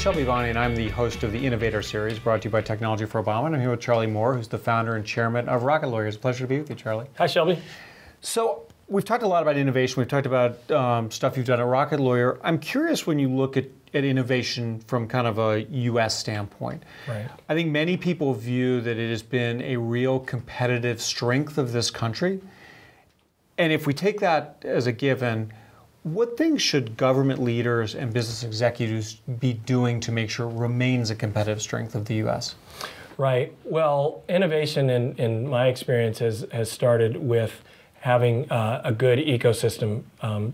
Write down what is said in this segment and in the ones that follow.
Shelby Bonnie, and I'm the host of the Innovator Series, brought to you by Technology for Obama. And I'm here with Charley Moore, who's the founder and chairman of Rocket Lawyer. It's a pleasure to be with you, Charley. Hi, Shelby. So we've talked a lot about innovation. We've talked about stuff you've done at Rocket Lawyer. I'm curious when you look at innovation from kind of a U.S. standpoint. Right. I think many people view that it has been a real competitive strength of this country. And if we take that as a given, what things should government leaders and business executives be doing to make sure it remains a competitive strength of the U.S.? Right. Well, innovation, in my experience, has started with having a good ecosystem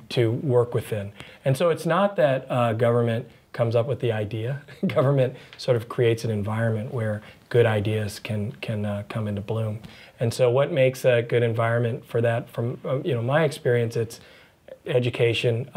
to work within. And so it's not that government comes up with the idea. Government sort of creates an environment where good ideas can come into bloom. And so what makes a good environment for that, from my experience, it's education.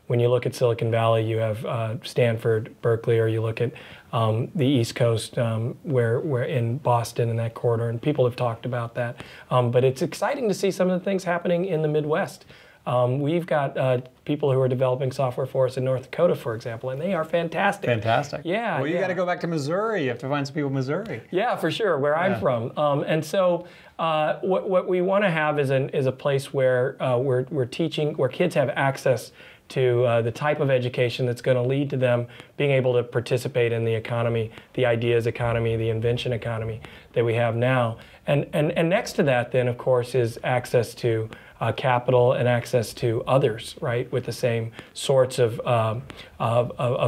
When you look at Silicon Valley, you have Stanford, Berkeley, or you look at the East Coast, where in Boston and that corridor, and people have talked about that. But it's exciting to see some of the things happening in the Midwest. We've got people who are developing software for us in North Dakota, for example, and they are fantastic. Fantastic. Yeah. Well, you got to go back to Missouri. You have to find some people in Missouri. Yeah, for sure, where I'm from. And so what we want to have is a place where we're teaching, where kids have access to the type of education that's going to lead to them being able to participate in the economy, the ideas economy, the invention economy that we have now. And next to that, then, of course, is access to capital and access to others, right, with the same sorts of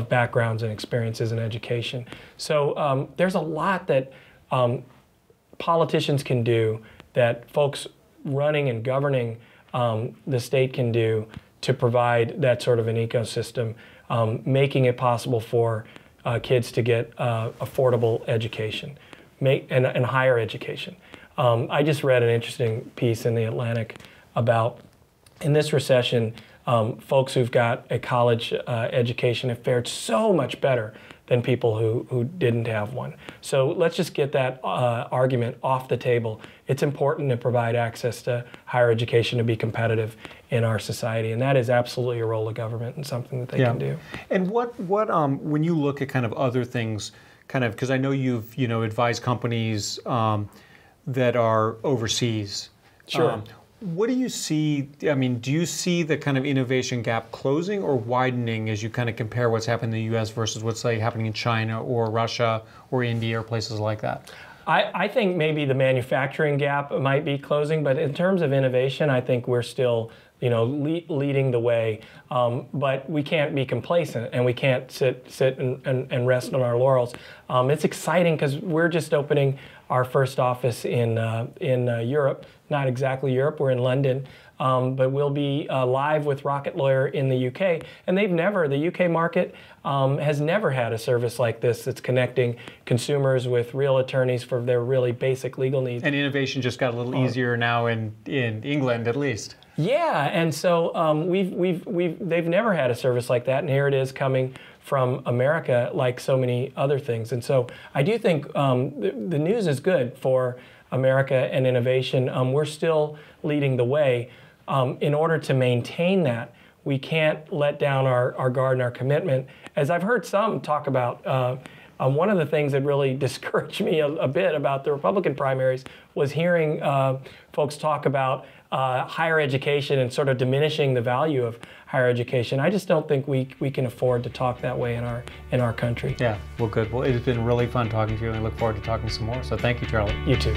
backgrounds and experiences in education. So there's a lot that politicians can do, that folks running and governing the state can do to provide that sort of an ecosystem, making it possible for kids to get affordable education and higher education. I just read an interesting piece in The Atlantic about, in this recession, folks who've got a college education have fared so much better than people who didn't have one. So let's just get that argument off the table. It's important to provide access to higher education to be competitive in our society, and that is absolutely a role of government and something that they can do. And what when you look at kind of other things, kind of, because I know you've advised companies that are overseas. Sure. What do you see? I mean, do you see the kind of innovation gap closing or widening as you kind of compare what's happening in the U.S. versus what's, say, happening in China or Russia or India or places like that? I think maybe the manufacturing gap might be closing, but in terms of innovation, I think we're still leading the way. But we can't be complacent, and we can't sit and rest on our laurels. It's exciting because we're just opening our first office in Europe. Not exactly Europe, we're in London, but we'll be live with Rocket Lawyer in the UK. And the UK market has never had a service like this that's connecting consumers with real attorneys for their really basic legal needs. And innovation just got a little easier now in England, at least. Yeah, and so they've never had a service like that, and here it is coming from America, like so many other things. And so I do think the news is good for America and innovation. We're still leading the way. In order to maintain that, we can't let down our guard and our commitment. As I've heard some talk about, one of the things that really discouraged me a bit about the Republican primaries was hearing folks talk about higher education and sort of diminishing the value of higher education. I just don't think we can afford to talk that way in our country. Yeah, well, good. Well, it's been really fun talking to you, and I look forward to talking some more. So thank you, Charley. You too.